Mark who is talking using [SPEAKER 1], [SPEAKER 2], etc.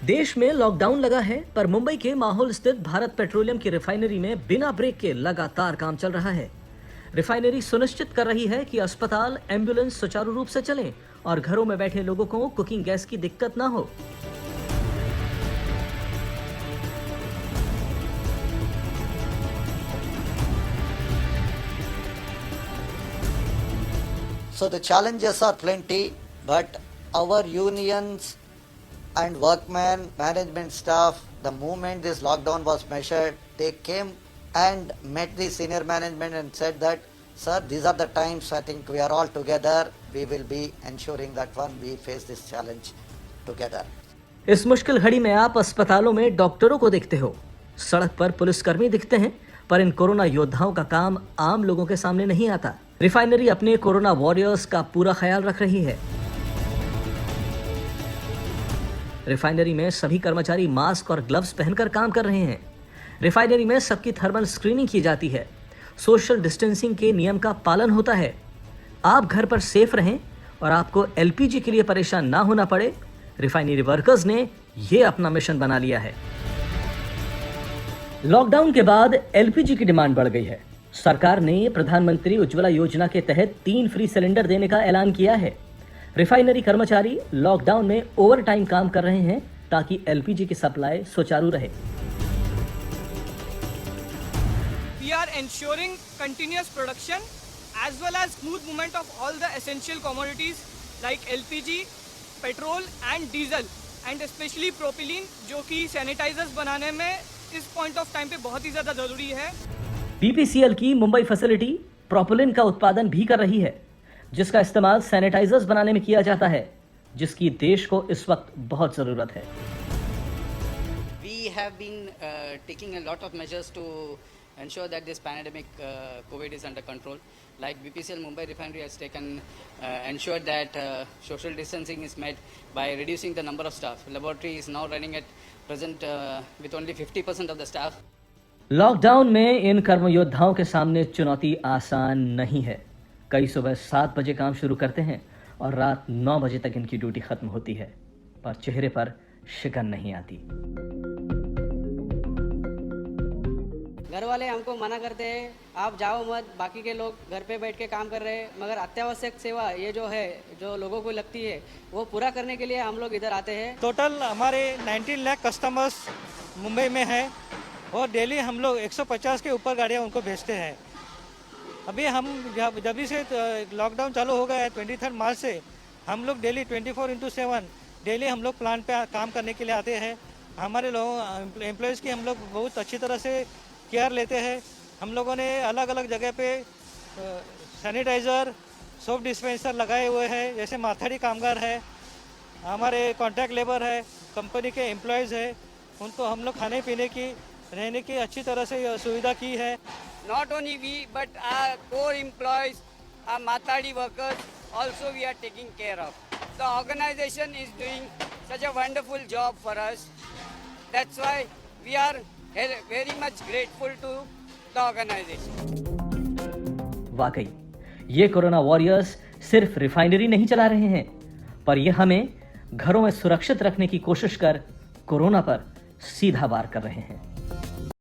[SPEAKER 1] देश में लॉकडाउन लगा है, पर मुंबई के माहौल स्थित भारत पेट्रोलियम की रिफाइनरी में बिना ब्रेक के लगातार काम चल रहा है। रिफाइनरी सुनिश्चित कर रही है कि अस्पताल, एम्बुलेंस सुचारू रूप से चलें और घरों में बैठे लोगों को कुकिंग गैस की दिक्कत न हो।
[SPEAKER 2] So the challenges are plenty, but our unions and workmen, management staff, the moment this lockdown was measured, they came and met the senior management and said that, sir, these are the times I think we are all together. We will be ensuring that we face this challenge together.
[SPEAKER 1] इस मुश्किल घड़ी में आप अस्पतालों में डॉक्टरों को देखते हो, सड़क पर पुलिसकर्मी दिखते हैं, पर इन कोरोना योद्धाओं का काम आम लोगों के सामने नहीं आता। रिफाइनरी अपने कोरोना वॉरियर्स का पूरा ख्याल रख रही है। रिफाइनरी में सभी कर्मचारी मास्क और ग्लव्स पहनकर काम कर रहे हैं। रिफाइनरी में सबकी थर्मल स्क्रीनिंग की जाती है। सोशल डिस्टेंसिंग के नियम का पालन होता है। आप घर पर सेफ रहें और आपको एलपीजी के लिए परेशान ना होना पड़े, रिफाइनरी वर्कर्स ने ये अपना मिशन बना लिया है। लॉकडाउन के बाद एलपीजी की डिमांड बढ़ गई है। सरकार ने प्रधानमंत्री उज्ज्वला योजना के तहत 3 फ्री सिलेंडर देने का ऐलान किया है। रिफाइनरी कर्मचारी लॉकडाउन में ओवर टाइम काम कर रहे हैं ताकि एलपीजी की सप्लाई सुचारू रहे।
[SPEAKER 3] We are ensuring continuous production as well as smooth movement of all the essential commodities like LPG, petrol and diesel and especially propylene, जो कि सैनिटाइजर्स बनाने में इस पॉइंट ऑफ टाइम पे बहुत ही ज़्यादा ज़रूरी है।
[SPEAKER 1] बीपीसीएल की मुंबई फैसिलिटी प्रोपिलिन का उत्पादन भी कर रही है, जिसका इस्तेमाल सैनिटाइजर्स बनाने में किया जाता है, जिसकी देश को इस वक्त बहुत ज़रूरत है।
[SPEAKER 4] We have been taking a lot of measures to ensure that this pandemic COVID is under control. Like BPCL Mumbai Refinery has taken ensured that social distancing is met by reducing the number of staff. Laboratory is now running at present with only 50% of the staff.
[SPEAKER 1] Lockdown में इन कर्मयोद्धाओं के सामने चुनौती आसान नहीं है। कई सुबह 7 बजे काम शुरू करते हैं और रात 9 बजे तक इनकी ड्यूटी खत्म होती है, पर चेहरे पर शिकन नहीं आती।
[SPEAKER 5] घर वाले हमको मना करते हैं, आप जाओ मत, बाकी के लोग घर पे बैठ के काम कर रहे हैं, मगर अत्यावश्यक सेवा ये जो है, जो लोगों को लगती है, वो पूरा करने के लिए हम लोग इधर आते हैं।
[SPEAKER 6] टोटल हमारे 19 लाख कस्टमर्स मुंबई में हैं और डेली हम लोग 150 के ऊपर गाड़ियाँ उनको भेजते हैं। अभी हम जब से लॉकडाउन चालू हो गया है 23 मार्च से, हम लोग डेली 24/7 डेली हम लोग प्लांट पे काम करने के लिए आते हैं। हमारे लोगों एम्प्लॉयज़ की हम लोग बहुत अच्छी तरह से केयर लेते हैं। हम लोगों ने अलग अलग जगह पे सैनिटाइज़र, सोप डिस्पेंसर लगाए हुए हैं। जैसे माथाड़ी कामगार है, हमारे कॉन्ट्रैक्ट लेबर है, कंपनी के एम्प्लॉयज़ है, उनको हम लोग खाने पीने की, रहने की अच्छी तरह से सुविधा की है।
[SPEAKER 3] Not only we but our core employees, our Mathadi workers also we are taking care of. The organization is doing such a wonderful job for us. That's why we are very much grateful to the organization.
[SPEAKER 1] वाकई ये corona warriors सिर्फ refinery नहीं चला रहे हैं, पर ये हमें घरों में सुरक्षित रखने की कोशिश कर कोरोना पर सीधा वार कर रहे हैं।